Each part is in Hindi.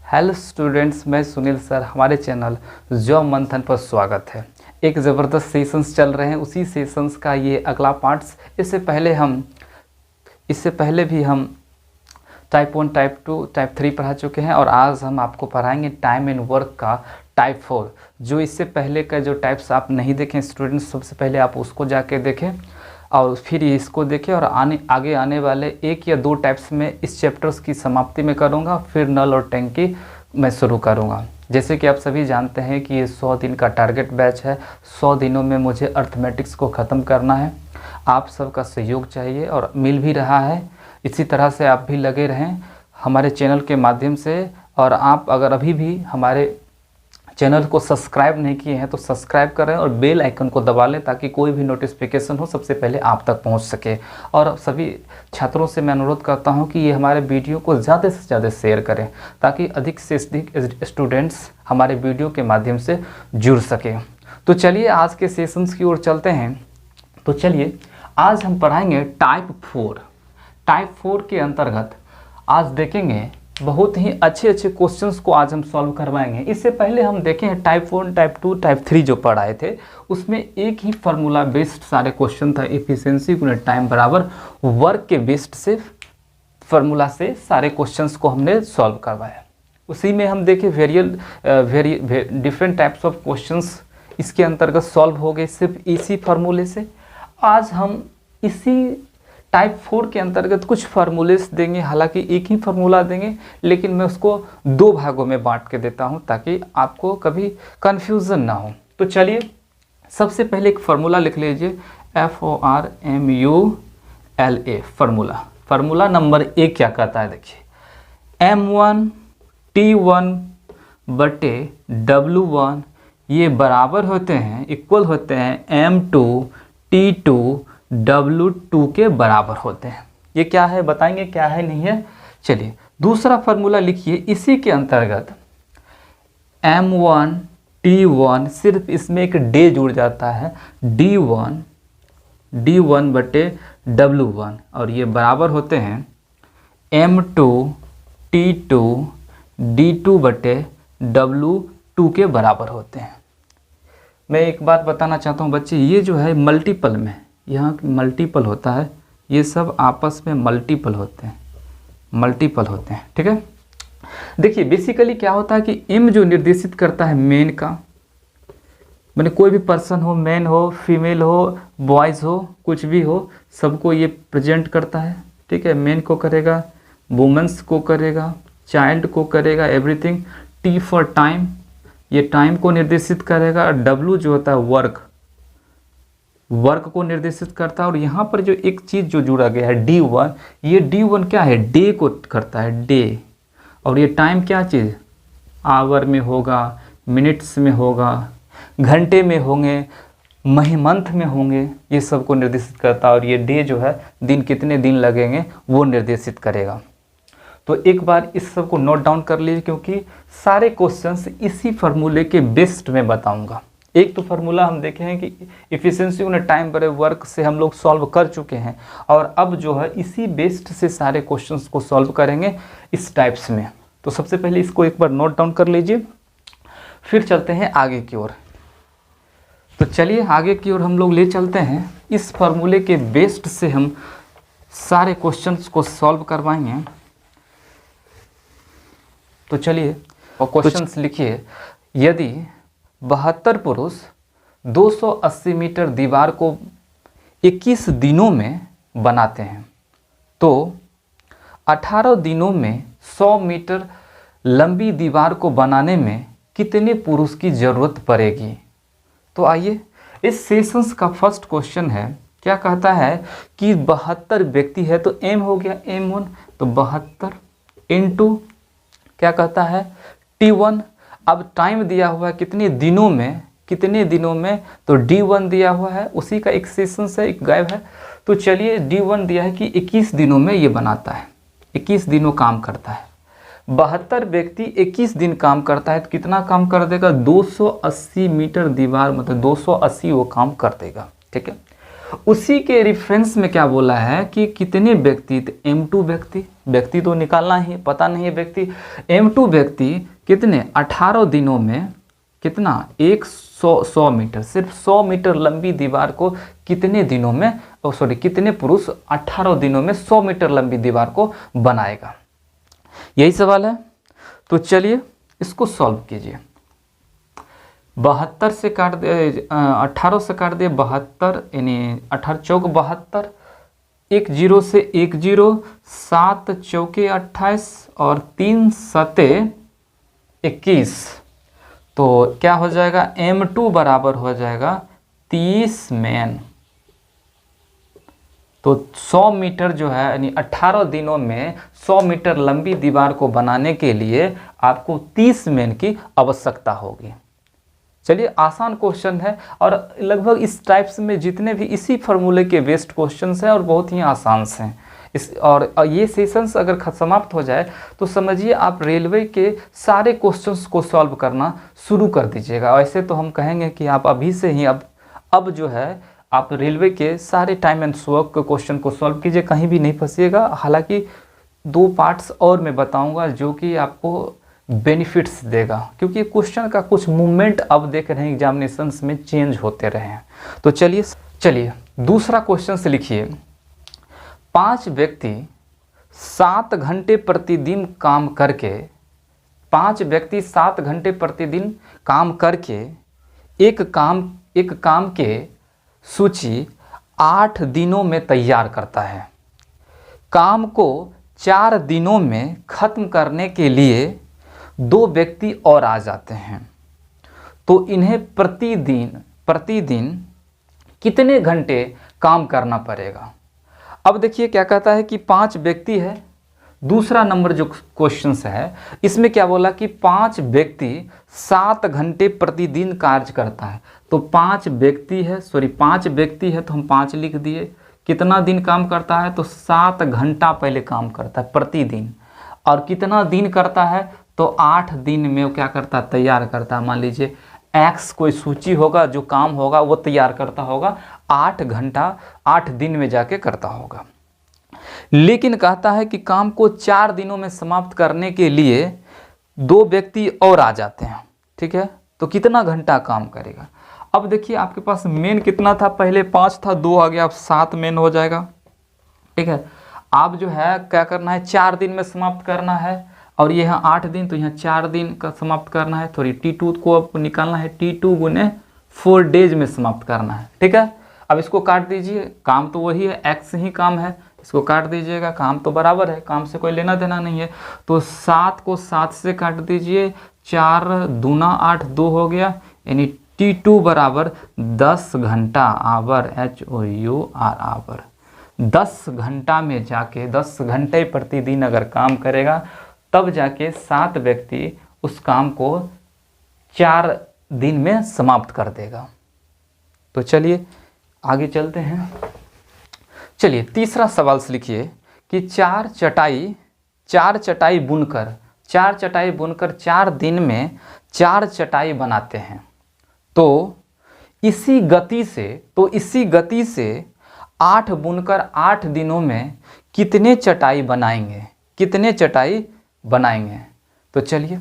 हेलो स्टूडेंट्स, मैं सुनील सर। हमारे चैनल जॉब मंथन पर स्वागत है। एक ज़बरदस्त सेशंस चल रहे हैं, उसी सेशंस का ये अगला पार्ट्स। इससे पहले भी हम टाइप 1, टाइप 2, टाइप 3 पढ़ा चुके हैं और आज हम आपको पढ़ाएंगे टाइम एंड वर्क का टाइप 4। जो इससे पहले का जो टाइप्स आप नहीं देखें स्टूडेंट्स, सबसे पहले आप उसको जाके देखें और फिर इसको देखें और आगे आने वाले 1 या 2 टाइप्स में इस चैप्टर्स की समाप्ति में करूँगा, फिर नल और टैंकी मैं शुरू करूँगा। जैसे कि आप सभी जानते हैं कि ये 100 दिन का टारगेट बैच है। 100 दिनों में मुझे अर्थमेटिक्स को ख़त्म करना है। आप सबका सहयोग चाहिए और मिल भी रहा है। इसी तरह से आप भी लगे रहें हमारे चैनल के माध्यम से। और आप अगर अभी भी हमारे चैनल को सब्सक्राइब नहीं किए हैं तो सब्सक्राइब करें और बेल आइकन को दबा लें ताकि कोई भी नोटिफिकेशन हो सबसे पहले आप तक पहुंच सके। और सभी छात्रों से मैं अनुरोध करता हूं कि ये हमारे वीडियो को ज़्यादा से ज़्यादा शेयर करें ताकि अधिक से अधिक स्टूडेंट्स हमारे वीडियो के माध्यम से जुड़ सके। तो चलिए आज के सेशंस की ओर चलते हैं। तो चलिए आज हम पढ़ाएंगे टाइप 4। टाइप 4 के अंतर्गत आज देखेंगे बहुत ही अच्छे क्वेश्चंस को आज हम सॉल्व करवाएंगे। इससे पहले हम देखें टाइप 1, टाइप 2, टाइप 3 जो पढ़ाए थे उसमें एक ही फार्मूला बेस्ड सारे क्वेश्चन था। एफिशिएंसी गुणा टाइम बराबर वर्क के बेस्ड से फार्मूला से सारे क्वेश्चंस को हमने सॉल्व करवाया। उसी में हम देखें डिफरेंट टाइप्स ऑफ क्वेश्चंस इसके अंतर्गत सॉल्व हो गए सिर्फ इसी फार्मूले से। आज हम इसी टाइप 4 के अंतर्गत कुछ फार्मूलेस देंगे, हालांकि एक ही फार्मूला देंगे लेकिन मैं उसको 2 भागों में बांट के देता हूं ताकि आपको कभी कन्फ्यूज़न ना हो। तो चलिए सबसे पहले एक फार्मूला लिख लीजिए, FORMULA। फार्मूला नंबर 1 क्या कहता है देखिए, M1T1/W1 ये बराबर होते हैं, इक्वल होते हैं M2T2W2 के बराबर होते हैं। ये क्या है बताएंगे, क्या है नहीं है। चलिए दूसरा फार्मूला लिखिए, इसी के अंतर्गत M1T1 सिर्फ इसमें एक डे जुड़ जाता है, D1/W1 और ये बराबर होते हैं M2T2D2/W2 के बराबर होते हैं। मैं एक बात बताना चाहता हूँ बच्चे, ये जो है मल्टीपल में यहाँ मल्टीपल होता है, ये सब आपस में मल्टीपल होते हैं, ठीक है। देखिए बेसिकली क्या होता है कि एम जो निर्देशित करता है मेन का, मैंने कोई भी पर्सन हो, मैन हो, फीमेल हो, बॉयज़ हो, कुछ भी हो, सबको ये प्रेजेंट करता है, ठीक है। मेन को करेगा, वुमेंस को करेगा, चाइल्ड को करेगा, एवरीथिंग। टी फॉर टाइम, ये टाइम को निर्देशित करेगा। और डब्ल्यू जो होता है वर्क को निर्देशित करता है। और यहाँ पर जो एक चीज़ जो जुड़ा गया है D1, ये D1 क्या है, डे को करता है, डे। और ये टाइम क्या चीज़, आवर में होगा, मिनट्स में होगा, घंटे में होंगे, मंथ में होंगे, ये सब को निर्देशित करता है। और ये डे जो है दिन कितने दिन लगेंगे वो निर्देशित करेगा। तो एक बार इस सब को नोट डाउन कर लीजिए क्योंकि सारे क्वेश्चंस इसी फार्मूले के बेस्ड में बताऊंगा। एक तो फार्मूला हम देखे हैं कि एफिशिएंसी गुणा टाइम बराबर वर्क से हम लोग सॉल्व कर चुके हैं और अब जो है इसी बेस्ड से सारे क्वेश्चंस को सॉल्व करेंगे इस टाइप्स में। तो सबसे पहले इसको एक बार नोट डाउन कर लीजिए, फिर चलते हैं आगे की ओर। तो चलिए आगे की ओर हम लोग ले चलते हैं। इस फार्मूले के बेस्ड से हम सारे क्वेश्चंस को सॉल्व करवाएंगे। तो चलिए और क्वेश्चंस लिखिए, यदि 72 पुरुष 280 मीटर दीवार को 21 दिनों में बनाते हैं तो 18 दिनों में 100 मीटर लंबी दीवार को बनाने में कितने पुरुष की ज़रूरत पड़ेगी। तो आइए इस सेशंस का फर्स्ट क्वेश्चन है, क्या कहता है कि 72 व्यक्ति है तो M हो गया M1, तो 72 इंटू क्या कहता है T1। अब टाइम दिया हुआ है कितने दिनों में, तो D1 दिया हुआ है, उसी का एक सेशन है, एक गायब है। तो चलिए D1 दिया है कि 21 दिनों में ये बनाता है, 21 दिनों काम करता है। 72 व्यक्ति 21 दिन काम करता है तो कितना काम कर देगा, 280 मीटर दीवार, मतलब 280 वो काम कर देगा, ठीक है। उसी के रेफरेंस में क्या बोला है कि कितने व्यक्ति, M2 व्यक्ति तो निकालना ही, पता नहीं है व्यक्ति, M2 व्यक्ति कितने 18 दिनों में कितना 100 मीटर, सिर्फ 100 मीटर लंबी दीवार को कितने दिनों में, कितने पुरुष 18 दिनों में 100 मीटर लंबी दीवार को बनाएगा, यही सवाल है। तो चलिए इसको सॉल्व कीजिए। 72 से काट दे, 18 से काट दे 72, यानी 18 चौक 72, 1 0 से 1 0, 7 चौके 28 और 3 सते 21। तो क्या हो जाएगा, M2 बराबर हो जाएगा 30 मैन। तो 100 मीटर जो है, यानी 18 दिनों में 100 मीटर लंबी दीवार को बनाने के लिए आपको 30 मैन की आवश्यकता होगी। चलिए आसान क्वेश्चन है और लगभग इस टाइप्स में जितने भी इसी फार्मूले के बेस्ड क्वेश्चंस हैं और बहुत ही आसान से हैं। और ये सेशंस अगर समाप्त हो जाए तो समझिए आप रेलवे के सारे क्वेश्चंस को सॉल्व करना शुरू कर दीजिएगा। ऐसे तो हम कहेंगे कि आप अभी से ही अब जो है आप रेलवे के सारे टाइम एंड वर्क के क्वेश्चन को सॉल्व कीजिए, कहीं भी नहीं फंसिएगा। हालांकि 2 पार्ट्स और मैं बताऊंगा जो कि आपको बेनिफिट्स देगा, क्योंकि क्वेश्चन का कुछ मूवमेंट अब देख रहे हैं एग्जामिनेशंस में चेंज होते रहे हैं। तो चलिए दूसरा क्वेश्चन से लिखिए। 5 व्यक्ति 7 घंटे प्रतिदिन काम करके, 5 व्यक्ति 7 घंटे प्रतिदिन काम करके एक काम के सूची 8 दिनों में तैयार करता है। काम को 4 दिनों में खत्म करने के लिए 2 व्यक्ति और आ जाते हैं, तो इन्हें प्रतिदिन कितने घंटे काम करना पड़ेगा। अब देखिए क्या कहता है कि 5 व्यक्ति है। दूसरा नंबर जो क्वेश्चन है इसमें क्या बोला कि 5 व्यक्ति 7 घंटे प्रतिदिन कार्य करता है। तो 5 व्यक्ति है तो हम 5 लिख दिए। कितना दिन काम करता है, तो 7 घंटा पहले काम करता है प्रतिदिन। और कितना दिन करता है, तो 8 दिन में वो क्या करता है, तैयार करता है। मान लीजिए X कोई सूची होगा, जो काम होगा वो तैयार करता होगा, 8 घंटा 8 दिन में जाके करता होगा। लेकिन कहता है कि काम को 4 दिनों में समाप्त करने के लिए 2 व्यक्ति और आ जाते हैं। ठीक है, तो कितना घंटा काम करेगा। अब देखिए आपके पास मेन कितना था, पहले 5 था, 2 आ गया, अब 7 मेन हो जाएगा। ठीक है, आप जो है क्या करना है, 4 दिन में समाप्त करना है, और ये यहाँ 8 दिन, तो यहाँ 4 दिन का समाप्त करना है। थोड़ी T2 को आपको निकालना है, T2 गुने 4 डेज में समाप्त करना है। ठीक है, अब इसको काट दीजिए, काम तो वही है, X ही काम है, इसको काट दीजिएगा, काम तो बराबर है, काम से कोई लेना देना नहीं है। तो 7 को 7 से काट दीजिए, 4 दूना 8, 2 हो गया, यानी T2 बराबर 10 घंटा, आवर HOUR आवर। 10 घंटा में जाके 10 घंटे प्रतिदिन अगर काम करेगा तब जाके 7 व्यक्ति उस काम को 4 दिन में समाप्त कर देगा। तो चलिए आगे चलते हैं। चलिए तीसरा सवाल से लिखिए कि 4 चटाई बुनकर 4 दिन में 4 चटाई बनाते हैं। तो इसी गति से 8 बुनकर 8 दिनों में कितने चटाई बनाएंगे। तो चलिए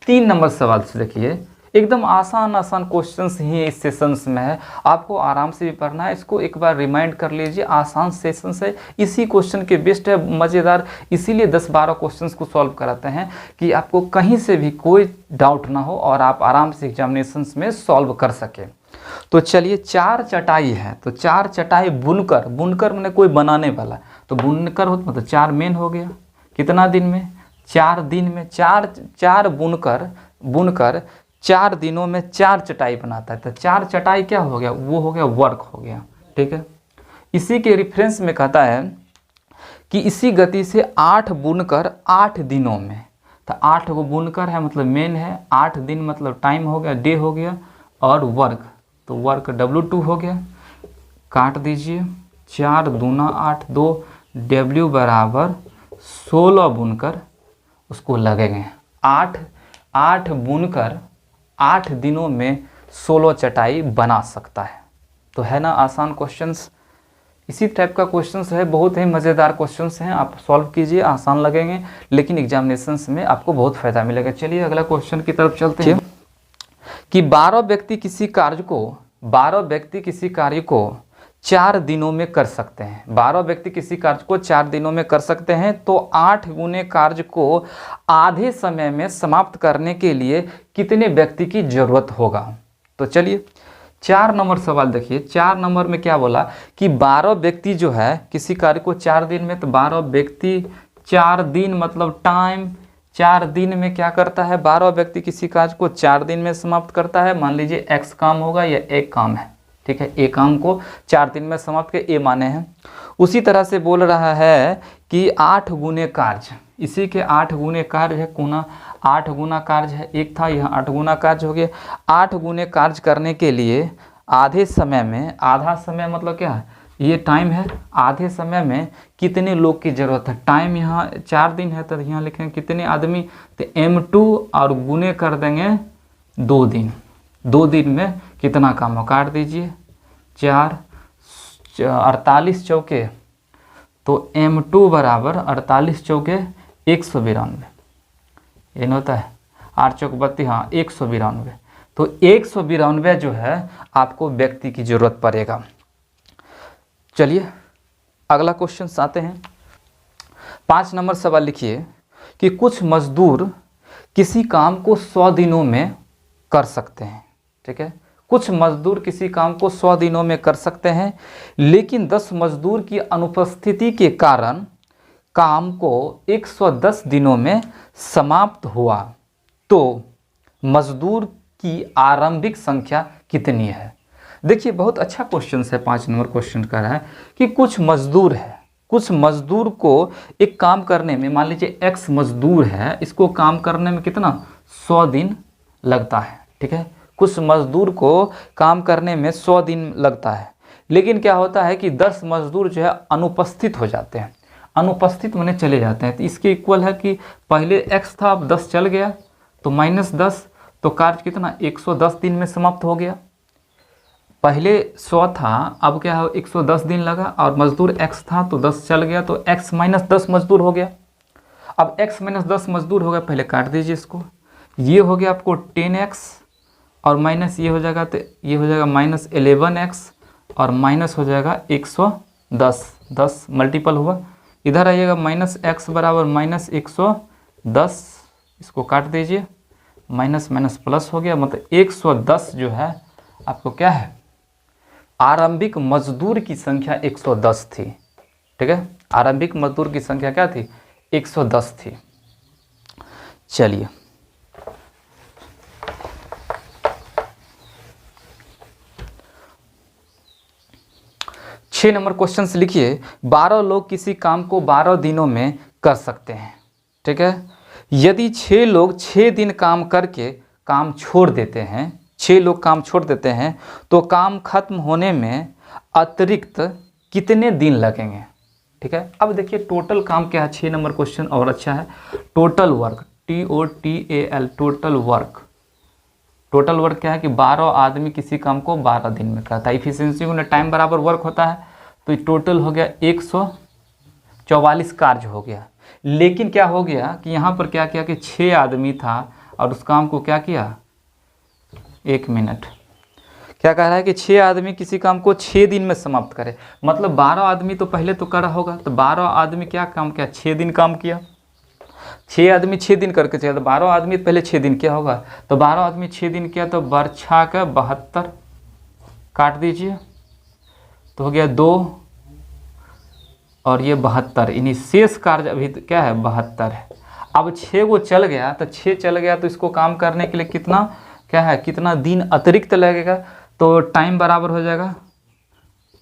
3 नंबर सवाल से देखिए, एकदम आसान क्वेश्चंस ही इस सेशंस में है, आपको आराम से भी पढ़ना है। इसको एक बार रिमाइंड कर लीजिए, आसान सेशंस है, इसी क्वेश्चन के बेस्ट है, मज़ेदार, इसीलिए 10-12 क्वेश्चंस को सॉल्व कराते हैं कि आपको कहीं से भी कोई डाउट ना हो और आप आराम से एग्जामिनेशंस में सॉल्व कर सके। तो चलिए 4 चटाई है, तो 4 चटाई बुनकर मैंने कोई बनाने वाला, तो बुनकर हो मतलब 4 मेन हो गया। कितना दिन में, 4 दिन में। 4 बुनकर 4 दिनों में 4 चटाई बनाता है। तो 4 चटाई क्या हो गया, वो हो गया वर्क हो गया। ठीक है, इसी के रेफरेंस में कहता है कि इसी गति से 8 बुनकर 8 दिनों में, तो 8 को बुनकर है मतलब मेन है, 8 दिन मतलब टाइम हो गया, डे हो गया, और वर्क, तो वर्क W2 हो गया। काट दीजिए, 4 दूना 8, 2 W बराबर 16 बुनकर उसको लगेंगे। 8 बुनकर 8 दिनों में 16 चटाई बना सकता है। तो है ना आसान क्वेश्चंस। इसी टाइप का क्वेश्चंस है, बहुत ही मज़ेदार क्वेश्चंस हैं, आप सॉल्व कीजिए, आसान लगेंगे लेकिन एग्जामिनेशंस में आपको बहुत फ़ायदा मिलेगा। चलिए अगला क्वेश्चन की तरफ चलते हैं कि 12 व्यक्ति किसी कार्य को 4 दिनों में कर सकते हैं। 12 व्यक्ति किसी कार्य को 4 दिनों में कर सकते हैं, तो 8 गुने कार्य को आधे समय में समाप्त करने के लिए कितने व्यक्ति की जरूरत होगा। तो चलिए 4 नंबर सवाल देखिए। 4 नंबर में क्या बोला कि 12 व्यक्ति जो है किसी कार्य को 4 दिन में, तो 12 व्यक्ति 4 दिन मतलब टाइम 4 दिन में क्या करता है, 12 व्यक्ति किसी कार्य को 4 दिन में समाप्त करता है। मान लीजिए x काम होगा, या एक काम है, ठीक है, ए काम को 4 दिन में समाप्त के ए माने हैं। उसी तरह से बोल रहा है कि 8 गुने कार्य, इसी के 8 गुने कार्य है, कोना 8 गुना कार्य है, एक था यह 8 गुना कार्य हो गया। 8 गुने कार्य करने के लिए आधे समय में, आधा समय मतलब क्या है, ये टाइम है, आधे समय में कितने लोग की ज़रूरत है। टाइम यहाँ 4 दिन है तो यहाँ लिखेंगे कितने आदमी, तो m2 और गुने कर देंगे 2 दिन। 2 दिन में कितना काम हो, काट दीजिए 4 48 चौके, तो m2 बराबर 48 चौके 192, ये नहीं होता है 8 चौक 32, हाँ 192। तो 192 जो है आपको व्यक्ति की ज़रूरत पड़ेगा। चलिए अगला क्वेश्चन आते हैं। 5 नंबर सवाल लिखिए कि कुछ मजदूर किसी काम को 100 दिनों में कर सकते हैं, ठीक है, कुछ मजदूर किसी काम को 100 दिनों में कर सकते हैं, लेकिन 10 मजदूर की अनुपस्थिति के कारण काम को 110 दिनों में समाप्त हुआ, तो मजदूर की आरंभिक संख्या कितनी है। देखिए बहुत अच्छा क्वेश्चन है। 5 नंबर क्वेश्चन कर रहा है कि कुछ मजदूर है, कुछ मजदूर को एक काम करने में, मान लीजिए x मजदूर है, इसको काम करने में कितना 100 दिन लगता है, ठीक है, कुछ मजदूर को काम करने में 100 दिन लगता है, लेकिन क्या होता है कि 10 मजदूर जो है अनुपस्थित हो जाते हैं, अनुपस्थित माने चले जाते हैं। तो इसके इक्वल है कि पहले x था, अब 10 चल गया, तो -10, तो कार्य कितना 110 दिन में समाप्त हो गया। पहले 100 था, अब क्या है 110 दिन लगा, और मजदूर x था तो 10 चल गया, तो x - 10 मजदूर हो गया। अब x - 10 मजदूर हो गया, पहले काट दीजिए इसको, ये हो गया आपको 10x और माइनस ये हो जाएगा, तो ये हो जाएगा -11x और माइनस हो जाएगा 110, 10 मल्टीपल हुआ। इधर आइएगा -x बराबर -110, इसको काट दीजिए, माइनस माइनस प्लस हो गया, मतलब 110 जो है आपको क्या है, आरंभिक मजदूर की संख्या 110 थी, ठीक है, आरंभिक मजदूर की संख्या क्या थी 110 थी। चलिए छह नंबर क्वेश्चन लिखिए। 12 लोग किसी काम को 12 दिनों में कर सकते हैं, ठीक है, यदि 6 लोग 6 दिन काम करके काम छोड़ देते हैं, 6 लोग काम छोड़ देते हैं, तो काम खत्म होने में अतिरिक्त कितने दिन लगेंगे, ठीक है। अब देखिए टोटल काम क्या है, 6 नंबर क्वेश्चन और अच्छा है, total work, TOTAL, total work. Total work क्या है कि 12 आदमी किसी काम को 12 दिन में करता है, इफिशियंसी में टाइम बराबर वर्क होता है, तो टोटल हो गया 144 कार्य हो गया। लेकिन क्या हो गया कि यहाँ पर क्या किया कि 6 आदमी था और उस काम को क्या किया, 1 मिनट, क्या कह रहा है कि 6 आदमी किसी काम को 6 दिन में समाप्त करे, मतलब 12 आदमी तो पहले तो करा होगा, तो 12 आदमी क्या काम किया, 6 दिन काम किया, 6 आदमी 6 दिन करके चाहिए, तो 12 आदमी पहले 6 दिन क्या होगा, तो 12 आदमी 6 दिन किया, तो बरछा का 72 काट दीजिए, तो हो गया 2 और ये 72, यानी शेष कार्य अभी तो क्या है 72 है। अब 6 वो चल गया, तो 6 चल गया, तो इसको काम करने के लिए कितना क्या है, कितना दिन अतिरिक्त लगेगा, तो टाइम बराबर हो जाएगा,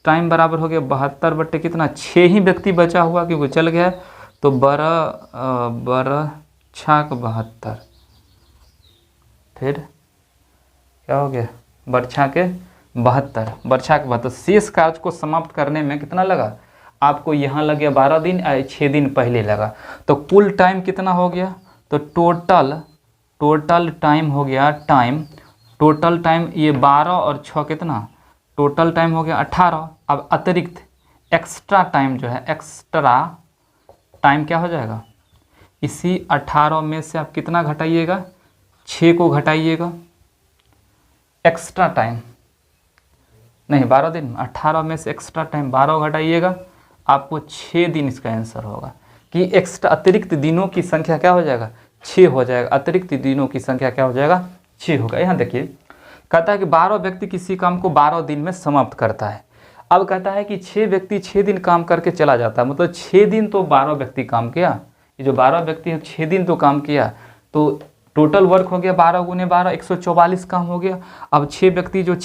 टाइम बराबर हो गया 72 बटे कितना 6 ही व्यक्ति बचा हुआ कि वो चल गया, तो 12 छाक 72, फिर क्या हो गया बरछा के 72, बरछा के 72, शेष कार्य को समाप्त करने में कितना लगा आपको, यहाँ लग गया 12 दिन, 6 दिन पहले लगा, तो कुल टाइम कितना हो गया, तो टोटल टाइम हो गया, टोटल टाइम ये 12 और 6 कितना, टोटल टाइम हो गया 18। अब अतिरिक्त एक्स्ट्रा टाइम जो है, एक्स्ट्रा टाइम क्या हो जाएगा, इसी 18 में से आप कितना घटाइएगा, 6 को घटाइएगा, एक्स्ट्रा टाइम नहीं 12 दिन, 18 में से एक्स्ट्रा टाइम 12 घटाइएगा, आपको 6 दिन इसका आंसर होगा कि एक्स्ट्रा अतिरिक्त दिनों की संख्या क्या हो जाएगा, 6 हो जाएगा। अतिरिक्त दिनों की संख्या क्या हो जाएगा, 6 होगा। यहाँ देखिए कहता है कि 12 व्यक्ति किसी काम को 12 दिन में समाप्त करता है। अब कहता है कि 6 व्यक्ति 6 दिन काम करके चला जाता है, मतलब 6 दिन तो 12 व्यक्ति काम किया, ये जो 12 व्यक्ति है 6 दिन तो काम किया, तो टोटल वर्क हो गया 12 गुने 12 144 काम हो गया। अब 12 व्यक्ति जो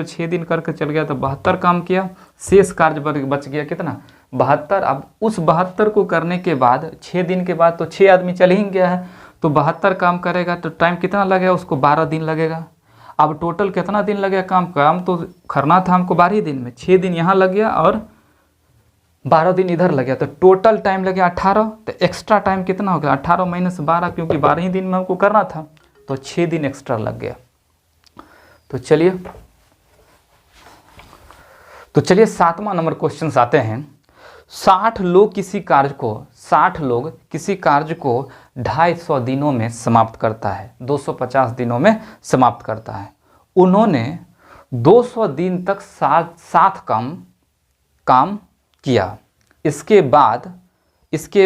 6 दिन करके चल गया तो 72 काम किया, शेष कार्य बच गया कितना, 72। अब उस 72 को करने के बाद 6 दिन के बाद तो 6 आदमी चल ही गया है, तो 72 काम करेगा तो टाइम कितना लगेगा, उसको 12 दिन लगेगा। अब टोटल कितना दिन लगेगा, काम तो करना था हमको 12 दिन में, 6 दिन यहाँ लग गया और 12 दिन इधर लग गया, तो टोटल टाइम लग गया 18। तो एक्स्ट्रा टाइम कितना हो गया, 18 माइनस 12, क्योंकि 12 ही दिन में हमको करना था, तो 6 दिन एक्स्ट्रा लग गया। तो चलिए 7वां नंबर क्वेश्चन आते हैं। 60 लोग किसी कार्य को 250 दिनों में समाप्त करता है, 250 दिनों में समाप्त करता है। उन्होंने 200 दिन तक साथ काम किया। इसके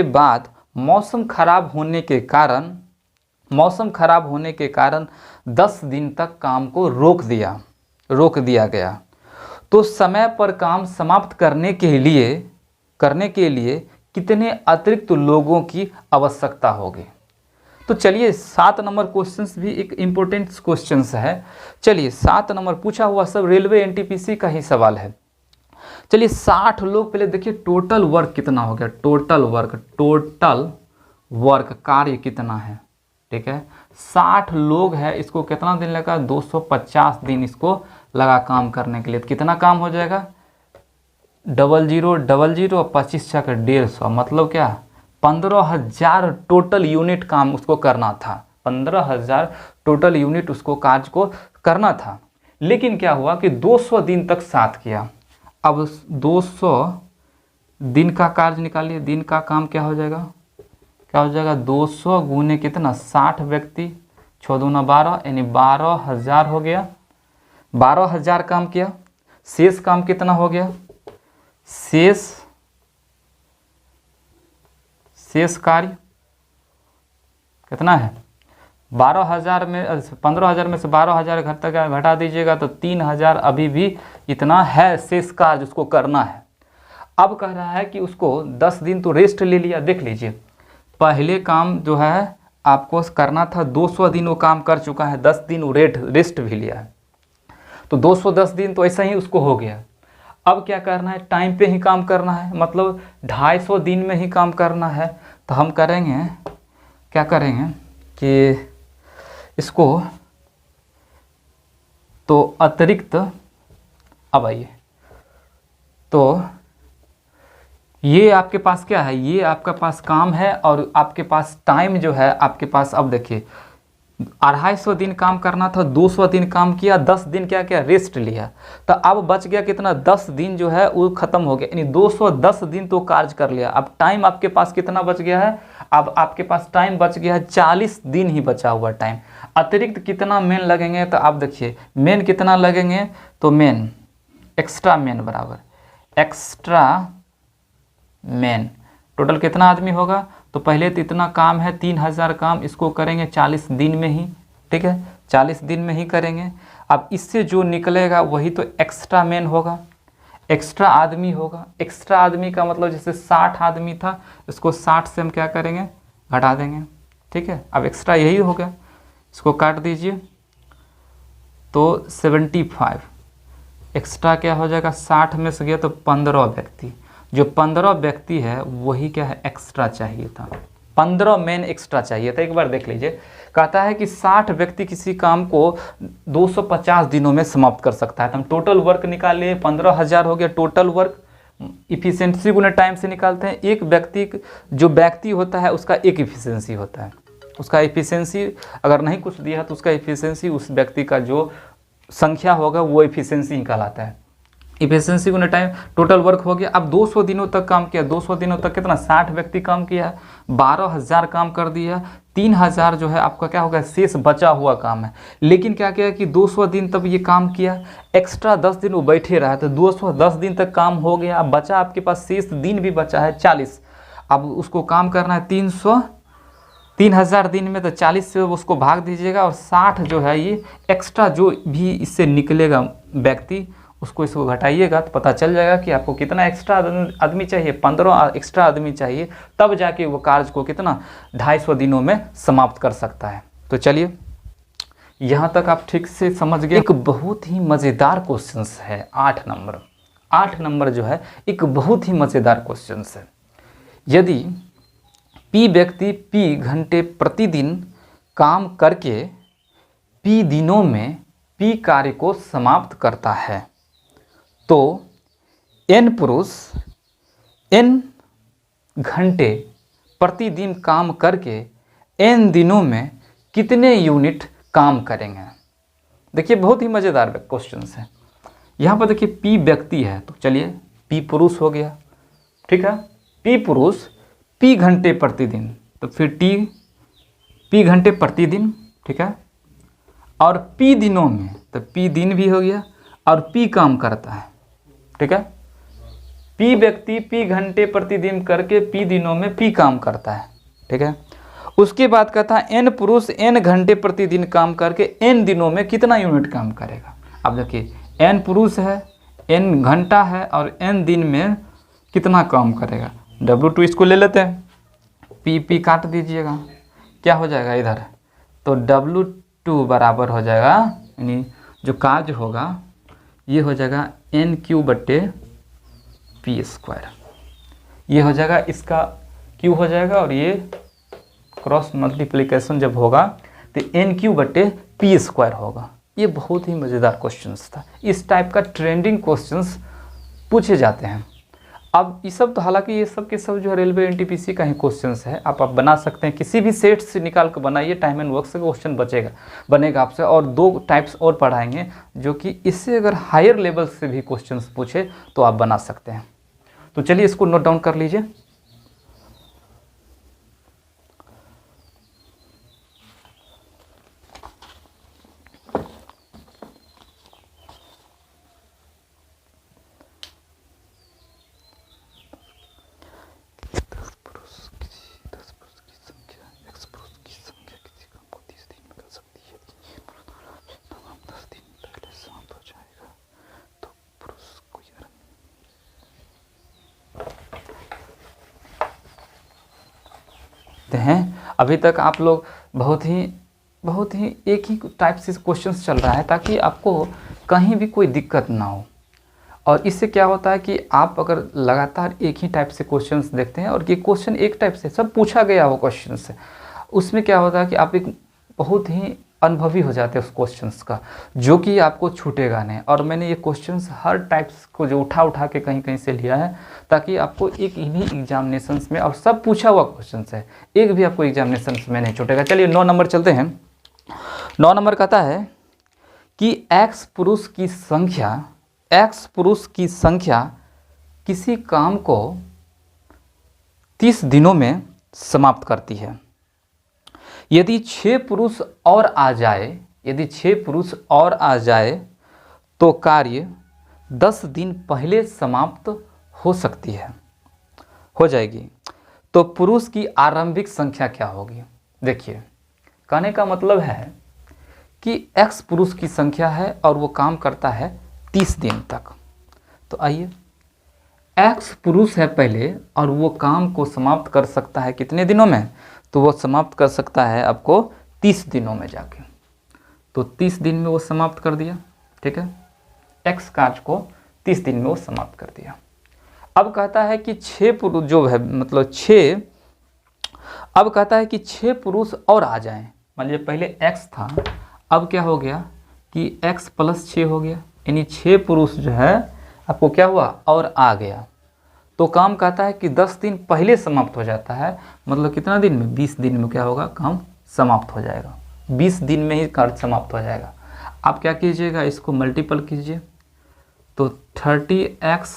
बाद मौसम खराब होने के कारण 10 दिन तक काम को रोक दिया गया। तो समय पर काम समाप्त करने के लिए कितने अतिरिक्त लोगों की आवश्यकता होगी। तो चलिए 7 नंबर क्वेश्चंस भी एक इम्पोर्टेंट क्वेश्चंस है। चलिए 7 नंबर पूछा हुआ सब रेलवे एनटीपीसी का ही सवाल है। चलिए 60 लोग, पहले देखिए टोटल वर्क कितना हो गया, टोटल वर्क कार्य कितना है, ठीक है 60 लोग है, इसको कितना दिन लगा, 250 दिन इसको लगा काम करने के लिए। तो कितना काम हो जाएगा, 0000 और 25 छक 150, मतलब क्या 15,000 टोटल यूनिट काम उसको करना था, 15,000 टोटल यूनिट उसको कार्य को करना था। लेकिन क्या हुआ कि 200 दिन तक साथ किया। अब 200 दिन का कार्य निकालिए, दिन का काम क्या हो जाएगा, 200 गुने कितना 60 व्यक्ति, 6 दूना 12, यानी 12,000 हो गया। 12,000 काम किया, शेष काम कितना हो गया, शेष कार्य कितना है, 12,000 में 15,000 में से 12,000 घटा दीजिएगा तो 3,000 अभी भी इतना है शेष कार्य उसको करना है। अब कह रहा है कि उसको 10 दिन तो रेस्ट ले लिया। देख लीजिए पहले काम जो है आपको करना था, 200 दिन वो काम कर चुका है, 10 दिन वो रेस्ट भी लिया है, तो 210 दिन तो ऐसा ही उसको हो गया। अब क्या करना है, टाइम पे ही काम करना है, मतलब 250 दिन में ही काम करना है। तो हम करेंगे क्या करेंगे कि इसको तो अतिरिक्त, अब आइए तो ये आपके पास क्या है, ये आपका पास काम है और आपके पास टाइम जो है आपके पास, अब देखिए 250 दिन काम करना था, 200 दिन काम किया, 10 दिन क्या किया रेस्ट लिया, तो अब बच गया कितना, 10 दिन जो है वो खत्म हो गया, यानी 210 दिन तो कार्य कर लिया। अब टाइम आपके पास कितना बच गया है, अब आपके पास टाइम बच गया है 40 दिन ही बचा हुआ टाइम। अतिरिक्त कितना मेन लगेंगे, तो आप देखिए मेन कितना लगेंगे, तो मेन एक्स्ट्रा मेन बराबर एक्स्ट्रा मेन, टोटल कितना आदमी होगा, तो पहले तो इतना काम है 3,000 काम, इसको करेंगे 40 दिन में ही, ठीक है 40 दिन में ही करेंगे। अब इससे जो निकलेगा वही तो एक्स्ट्रा मेन होगा, एक्स्ट्रा आदमी होगा। एक्स्ट्रा आदमी का मतलब जैसे 60 आदमी था, इसको 60 से हम क्या करेंगे घटा देंगे, ठीक है। अब एक्स्ट्रा यही हो गया, इसको काट दीजिए तो 75, एक्स्ट्रा क्या हो जाएगा, 60 में से गया तो 15 व्यक्ति, जो 15 व्यक्ति है वही क्या है एक्स्ट्रा चाहिए था, 15 मेन एक्स्ट्रा चाहिए था। एक बार देख लीजिए, कहता है कि 60 व्यक्ति किसी काम को 250 दिनों में समाप्त कर सकता है। तो हम टोटल वर्क निकाल लिए, 15,000 हो गया टोटल वर्क, इफिशिएंसी गुना टाइम से निकालते हैं। एक व्यक्ति जो व्यक्ति होता है उसका एक इफिशिएंसी होता है, उसका इफिशिएंसी अगर नहीं कुछ दिया है तो उसका इफिशिएंसी उस व्यक्ति का जो संख्या होगा वो इफिशिएंसी कहलाता है। इफिशिएंसी गुना टाइम, टोटल वर्क हो गया। अब 200 दिनों तक काम किया, 200 दिनों तक कितना 60 व्यक्ति काम किया, 12,000 काम कर दिया, 3,000 जो है आपका क्या होगा शेष बचा हुआ काम है। लेकिन क्या किया कि 200 दिन तब ये काम किया, एक्स्ट्रा 10 दिन वो बैठे रहा, तो 210 दिन तक काम हो गया। अब बचा आपके पास शेष दिन भी बचा है 40। अब उसको काम करना है 3,000 दिन में, तो 40 से उसको भाग दीजिएगा, और 60 जो है ये एक्स्ट्रा जो भी इससे निकलेगा व्यक्ति उसको इसको घटाइएगा, तो पता चल जाएगा कि आपको कितना एक्स्ट्रा आदमी चाहिए, 15 एक्स्ट्रा आदमी चाहिए, तब जाके वो कार्य को कितना 250 दिनों में समाप्त कर सकता है। तो चलिए यहाँ तक आप ठीक से समझ गए। एक बहुत ही मज़ेदार क्वेश्चन है 8 नंबर। 8 नंबर जो है एक बहुत ही मज़ेदार क्वेश्चन है। यदि P व्यक्ति P घंटे प्रतिदिन काम करके P दिनों में P कार्य को समाप्त करता है, तो N पुरुष N घंटे प्रतिदिन काम करके N दिनों में कितने यूनिट काम करेंगे। देखिए बहुत ही मज़ेदार क्वेश्चन है। यहाँ पर देखिए P व्यक्ति है, तो चलिए P पुरुष हो गया, ठीक है। P पुरुष P घंटे प्रतिदिन, तो फिर P घंटे प्रतिदिन, ठीक है। और P दिनों में, तो P दिन भी हो गया, और P काम करता है, ठीक है। P व्यक्ति P घंटे प्रतिदिन करके P दिनों में P काम करता है, ठीक है। उसके बाद कहता है N पुरुष N घंटे प्रतिदिन काम करके N दिनों में कितना यूनिट काम करेगा। अब देखिए N पुरुष है, N घंटा है, और N दिन में कितना काम करेगा। W2 इसको ले लेते हैं, P काट दीजिएगा, क्या हो जाएगा इधर, तो W2 बराबर हो जाएगा, यानी जो कार्य होगा ये हो जाएगा NQ/P²। ये हो जाएगा, इसका Q हो जाएगा, और ये क्रॉस मल्टीप्लिकेशन जब होगा तो NQ/P² होगा। ये बहुत ही मज़ेदार क्वेश्चंस था। इस टाइप का ट्रेंडिंग क्वेश्चंस पूछे जाते हैं। अब ये सब तो हालांकि ये सब के सब जो है रेलवे NTPC का ही क्वेश्चंस है। आप बना सकते हैं, किसी भी सेट से निकाल कर बनाइए, टाइम एंड वर्क से क्वेश्चन बनेगा आपसे। और 2 टाइप्स और पढ़ाएंगे जो कि इससे अगर हायर लेवल से भी क्वेश्चंस पूछे तो आप बना सकते हैं। तो चलिए इसको नोट डाउन कर लीजिए। हैं अभी तक आप लोग बहुत ही एक ही टाइप से क्वेश्चंस चल रहा है, ताकि आपको कहीं भी कोई दिक्कत ना हो। और इससे क्या होता है कि आप अगर लगातार एक ही टाइप से क्वेश्चंस देखते हैं, और ये क्वेश्चन एक टाइप से सब पूछा गया वो क्वेश्चन से, उसमें क्या होता है कि आप एक बहुत ही अनुभवी हो जाते हैं उस क्वेश्चंस का, जो कि आपको छूटेगा नहीं। और मैंने ये क्वेश्चंस हर टाइप्स को जो उठा के कहीं से लिया है, ताकि आपको एक इन्हीं एग्जामिनेशंस में, और सब पूछा हुआ क्वेश्चंस है, एक भी आपको एग्जामिनेशंस में नहीं छूटेगा। चलिए 9 नंबर चलते हैं। 9 नंबर कहता है कि X पुरुष की संख्या किसी काम को 30 दिनों में समाप्त करती है। यदि 6 पुरुष और आ जाए तो कार्य 10 दिन पहले समाप्त हो जाएगी। तो पुरुष की आरंभिक संख्या क्या होगी। देखिए कहने का मतलब है कि X पुरुष की संख्या है और वो काम करता है 30 दिन तक। तो आइए, X पुरुष है पहले और वो काम को समाप्त कर सकता है कितने दिनों में, तो वो समाप्त कर सकता है आपको 30 दिनों में जाके। तो 30 दिन में वो समाप्त कर दिया, ठीक है। X कार्य को 30 दिन में वो समाप्त कर दिया। अब कहता है कि 6 पुरुष जो है, मतलब 6, अब कहता है कि 6 पुरुष और आ जाएं। मान लीजिए पहले X था, अब क्या हो गया कि X + 6 हो गया, यानी 6 पुरुष जो है आपको क्या हुआ और आ गया। तो काम कहता है कि 10 दिन पहले समाप्त हो जाता है, मतलब कितना दिन में, 20 दिन में क्या होगा, काम समाप्त हो जाएगा। 20 दिन में ही कार्य समाप्त हो जाएगा। आप क्या कीजिएगा, इसको मल्टीपल कीजिए, तो 30x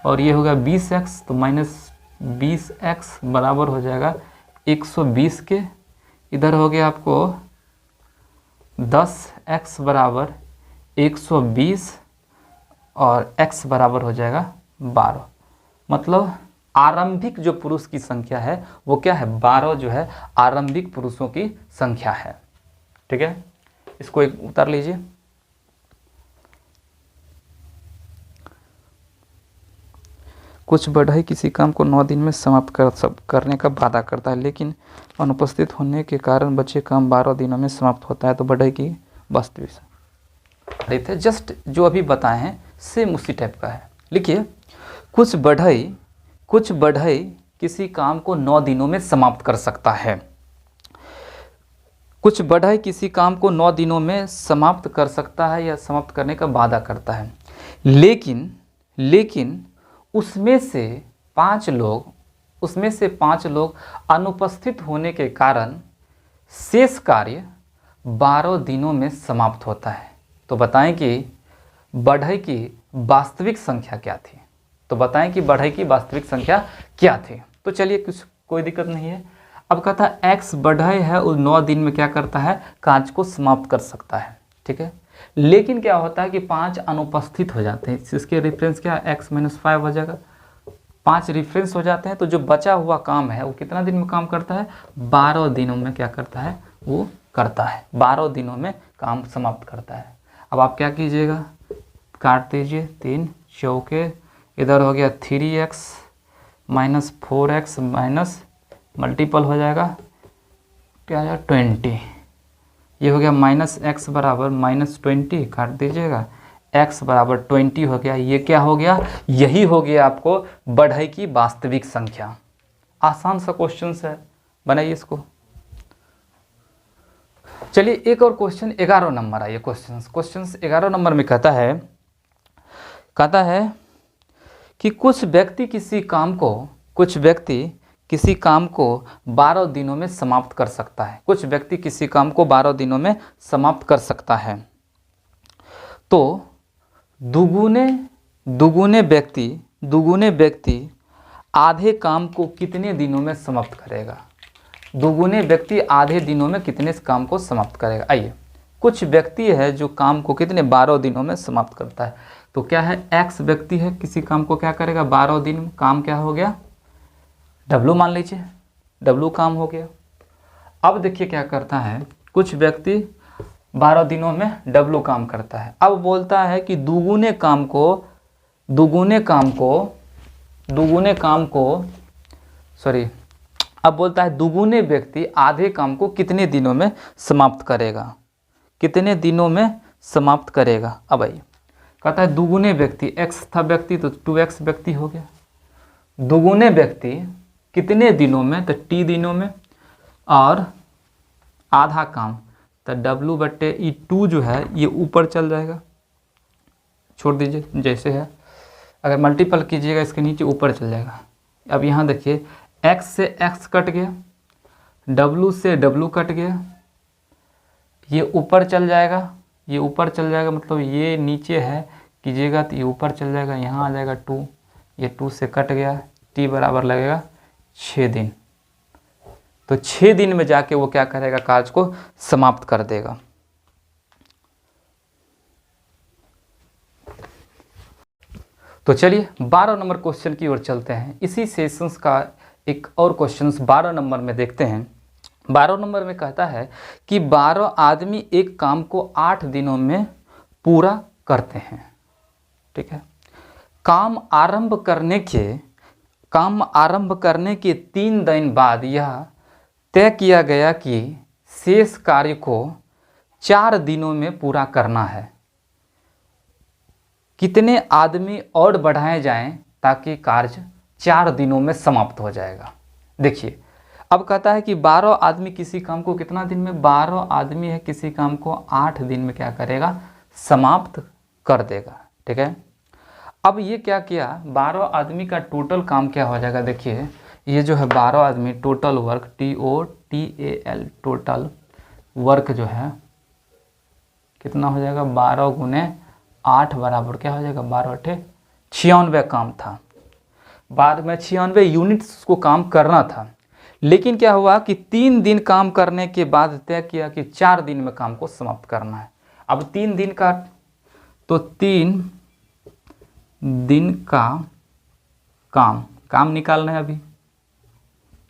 और ये होगा 20x, तो -20x बराबर हो जाएगा 120 के। इधर हो गया आपको 10x बराबर 120 और x बराबर हो जाएगा 12। मतलब आरंभिक जो पुरुष की संख्या है वो क्या है, 12 जो है आरंभिक पुरुषों की संख्या है। ठीक है, इसको एक उतार लीजिए। कुछ बढ़ई किसी काम को 9 दिन में समाप्त करने का वादा करता है, लेकिन अनुपस्थित होने के कारण बचे काम 12 दिनों में समाप्त होता है, तो बढ़ई की वास्तविक थे जस्ट जो अभी बताए हैं सेम उसी टाइप का है। लिखिए, कुछ बढ़ई किसी काम को 9 दिनों में समाप्त कर सकता है। कुछ बढ़ई किसी काम को 9 दिनों में समाप्त कर सकता है या समाप्त करने का वादा करता है, लेकिन उसमें से 5 लोग अनुपस्थित होने के कारण शेष कार्य 12 दिनों में समाप्त होता है। तो बताएं कि बढ़ई की वास्तविक संख्या क्या थी। तो चलिए, कोई दिक्कत नहीं है। अब कहता है x बढ़ई है उस 9 दिन में क्या करता है, कार्य को समाप्त कर सकता है। ठीक है, लेकिन क्या होता है कि 5 अनुपस्थित हो जाते हैं। इसके रेफरेंस क्या है, x-5 हो जाएगा। 5 रेफरेंस हो जाते हैं, तो जो बचा हुआ काम है वो कितना दिन में काम करता है, 12 दिनों में क्या करता है, वो करता है 12 दिनों में काम समाप्त करता है। अब आप क्या कीजिएगा, काट दीजिए 3 चौके, इधर हो गया 3x minus 4x minus multiple हो जाएगा क्या है 20, ये हो गया -x बराबर -20, काट दीजिएगा, x बराबर 20 हो गया। ये क्या हो गया, यही हो गया आपको बढ़ई की वास्तविक संख्या। आसान सा क्वेश्चन है, बनाइए इसको। चलिए एक और क्वेश्चन 11 नंबर आइए। क्वेश्चन 11 नंबर में कहता है कि कुछ व्यक्ति किसी काम को 12 दिनों में समाप्त कर सकता है। कुछ व्यक्ति किसी काम को 12 दिनों में समाप्त कर सकता है, तो दुगुने व्यक्ति आधे काम को कितने दिनों में समाप्त करेगा। दुगुने व्यक्ति आधे दिनों में कितने काम को समाप्त करेगा। आइए, कुछ व्यक्ति है जो काम को कितने 12 दिनों में समाप्त करता है। तो क्या है, x व्यक्ति है किसी काम को क्या करेगा 12 दिन में, काम क्या हो गया W मान लीजिए, W काम हो गया। अब देखिए क्या करता है, कुछ व्यक्ति 12 दिनों में W काम करता है। अब बोलता है कि दुगुने व्यक्ति आधे काम को कितने दिनों में समाप्त करेगा। अब आइए, कहता है दुगुने व्यक्ति, x था व्यक्ति तो 2x व्यक्ति हो गया। दुगुने व्यक्ति कितने दिनों में, तो t दिनों में, और आधा काम तो W/2 जो है ये ऊपर चल जाएगा, छोड़ दीजिए जैसे है, अगर मल्टीपल कीजिएगा इसके नीचे ऊपर चल जाएगा। अब यहाँ देखिए, x से x कट गया, W से W कट गया, ये ऊपर चल जाएगा, मतलब ये नीचे है कीजिएगा तो ये ऊपर चल जाएगा, यहाँ आ जाएगा 2, ये 2 से कट गया, t बराबर लगेगा 6 दिन। तो 6 दिन में जाके वो क्या करेगा, कार्य को समाप्त कर देगा। तो चलिए 12 नंबर क्वेश्चन की ओर चलते हैं। इसी सेशंस का एक और क्वेश्चन 12 नंबर में देखते हैं। 12 नंबर में कहता है कि 12 आदमी एक काम को 8 दिनों में पूरा करते हैं। ठीक है, काम आरंभ करने के 3 दिन बाद यह तय किया गया कि शेष कार्य को 4 दिनों में पूरा करना है। कितने आदमी और बढ़ाए जाएं ताकि कार्य 4 दिनों में समाप्त हो जाएगा। देखिए, अब कहता है कि 12 आदमी किसी काम को कितना दिन में, 12 आदमी है किसी काम को 8 दिन में क्या करेगा, समाप्त कर देगा। ठीक है, अब ये क्या किया, 12 आदमी का टोटल काम क्या हो जाएगा। देखिए, ये जो है 12 आदमी total work, TOTAL total work जो है कितना हो जाएगा, 12 × 8 बराबर क्या हो जाएगा 12 96 काम था। बाद में 96 यूनिट्स को काम करना था, लेकिन क्या हुआ कि 3 दिन काम करने के बाद तय किया कि 4 दिन में काम को समाप्त करना है। अब 3 दिन का, तो 3 दिन का काम निकालना है अभी,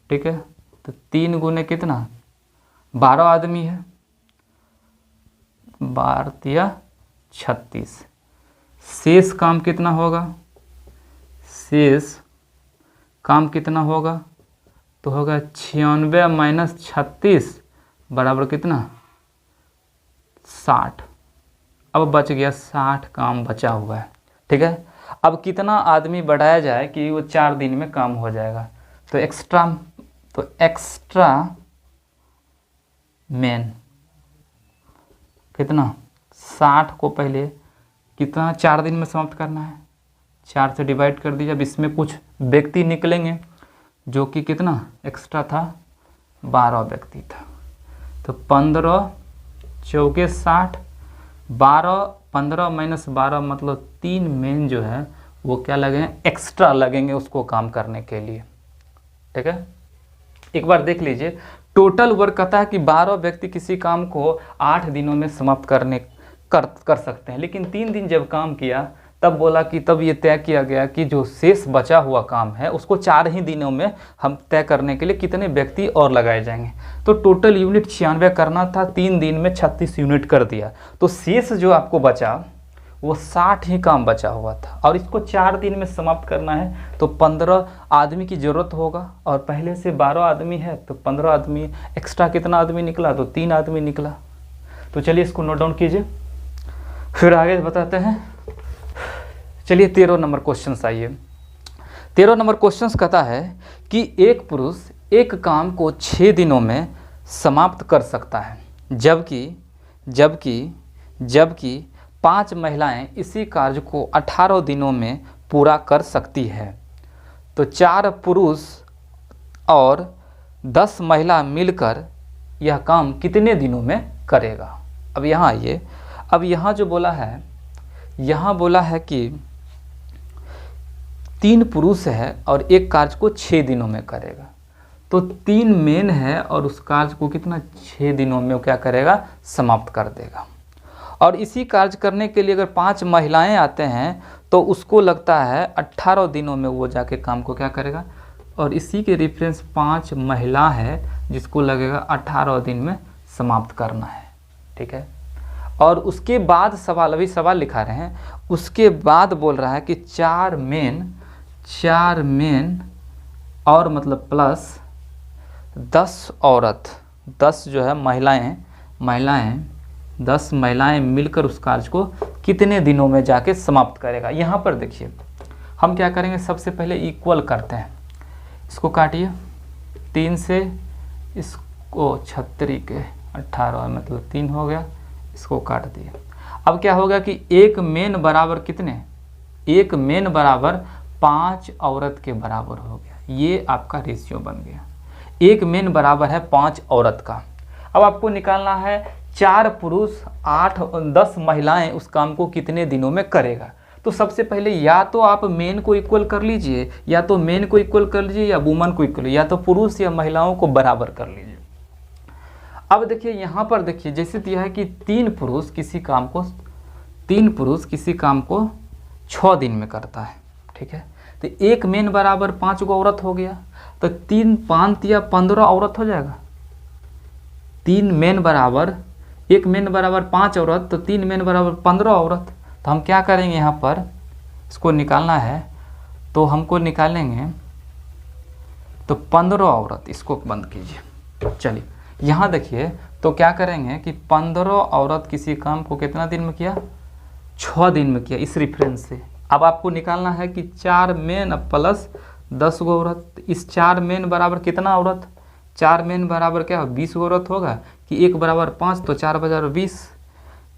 ठीक है। तो 3 गुने कितना 12 आदमी है, 12 36। शेष काम कितना होगा, शेष काम कितना होगा, तो होगा 96 माइनस 36 बराबर कितना 60। अब बच गया 60 काम बचा हुआ है, ठीक है। अब कितना आदमी बढ़ाया जाए कि वो 4 दिन में काम हो जाएगा, तो एक्स्ट्रा मेन कितना 60 को पहले कितना 4 दिन में समाप्त करना है, 4 से डिवाइड कर दीजिए। अब इसमें कुछ व्यक्ति निकलेंगे जो कि कितना एक्स्ट्रा था 12 व्यक्ति था, तो 15 चौके 60, 15 माइनस 12 मतलब 3 मेन जो है वो क्या लगेंगे एक्स्ट्रा लगेंगे उसको काम करने के लिए, ठीक है। एक बार देख लीजिए, टोटल वर्क कहता है कि 12 व्यक्ति किसी काम को 8 दिनों में समाप्त कर सकते हैं, लेकिन 3 दिन जब काम किया तब बोला कि तब ये तय किया गया कि जो शेष बचा हुआ काम है उसको 4 ही दिनों में हम तय करने के लिए कितने व्यक्ति और लगाए जाएंगे। तो टोटल यूनिट 96 करना था, 3 दिन में 36 यूनिट कर दिया, तो शेष जो आपको बचा वो 60 ही काम बचा हुआ था, और इसको 4 दिन में समाप्त करना है तो 15 आदमी की ज़रूरत होगा, और पहले से 12 आदमी है तो 15 आदमी एक्स्ट्रा कितना आदमी निकला, तो 3 आदमी निकला। तो चलिए इसको नोट डाउन कीजिए, फिर आगे बताते हैं। चलिए 13 नंबर क्वेश्चन आइए। 13 नंबर क्वेश्चन कहता है कि एक पुरुष एक काम को 6 दिनों में समाप्त कर सकता है, जबकि 5 महिलाएं इसी कार्य को 18 दिनों में पूरा कर सकती है। तो 4 पुरुष और 10 महिला मिलकर यह काम कितने दिनों में करेगा। अब यहाँ आइए, अब यहाँ जो बोला है, यहाँ बोला है कि 3 पुरुष है और एक कार्य को 6 दिनों में करेगा, तो 3 मेन है और उस कार्य को कितना 6 दिनों में वो क्या करेगा समाप्त कर देगा। और इसी कार्य करने के लिए अगर 5 महिलाएं आते हैं तो उसको लगता है 18 दिनों में वो जाके काम को क्या करेगा, और इसी के रेफरेंस 5 महिला है जिसको लगेगा 18 दिन में समाप्त करना है, ठीक है। और उसके बाद सवाल, अभी सवाल लिखा रहे हैं, उसके बाद बोल रहा है कि 4 मेन और मतलब प्लस 10 औरत, 10 जो है महिलाएं 10 महिलाएं मिलकर उस कार्य को कितने दिनों में जाके समाप्त करेगा। यहाँ पर देखिए हम क्या करेंगे, सबसे पहले इक्वल करते हैं, इसको काटिए 3 से, इसको 36 के 18 मतलब 3 हो गया, इसको काट दिए। अब क्या होगा कि एक मेन बराबर कितने, एक मेन बराबर 5 औरत के बराबर हो गया, ये आपका रेशियो बन गया। एक मेन बराबर है 5 औरत का। अब आपको निकालना है 4 पुरुष 8 10 महिलाएं उस काम को कितने दिनों में करेगा। तो सबसे पहले या तो आप मेन को इक्वल कर लीजिए, या तो मेन को इक्वल कर लीजिए, या वुमन को इक्वल, या तो पुरुष या महिलाओं को बराबर कर लीजिए। अब देखिए यहाँ पर देखिए, जैसे दिया है कि 3 पुरुष किसी काम को 6 दिन में करता है, ठीक है। तो एक मेन बराबर 5 गो औरत हो गया, तो 3 5 या 15 औरत हो जाएगा। 3 मेन बराबर, एक मेन बराबर 5 औरत, तो 3 मेन बराबर 15 औरत। तो हम क्या करेंगे, यहाँ पर इसको निकालना है तो हमको निकालेंगे तो 15 औरत, इसको बंद कीजिए। चलिए यहाँ देखिए, तो क्या करेंगे कि 15 औरत किसी काम को कितना दिन में किया, 6 दिन में किया, इस रेफरेंस से। अब आपको निकालना है कि 4 मेन प्लस 10 गो औरत, इस 4 मेन बराबर कितना औरत, 4 मेन बराबर क्या 20 औरत होगा, कि 1 बराबर 5 तो 4 बराबर 20,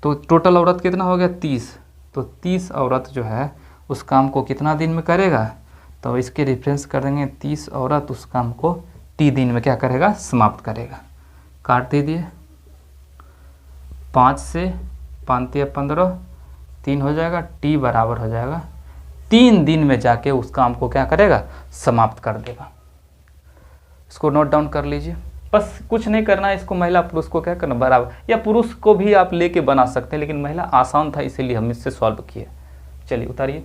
तो टोटल औरत कितना हो गया 30। तो 30 औरत जो है उस काम को कितना दिन में करेगा, तो इसके रेफरेंस कर देंगे 30 औरत उस काम को 30 दिन में क्या करेगा, समाप्त करेगा। काट दीजिए, 5 से 5 या 15, 3 हो जाएगा, टी बराबर हो जाएगा 3 दिन में जाके उस काम को क्या करेगा, समाप्त कर देगा। इसको नोट डाउन कर लीजिए। बस कुछ नहीं करना है इसको, महिला पुरुष को क्या करना बराबर, या पुरुष को भी आप लेके बना सकते हैं, लेकिन महिला आसान था इसीलिए हम इससे सॉल्व किए। चलिए उतारिए।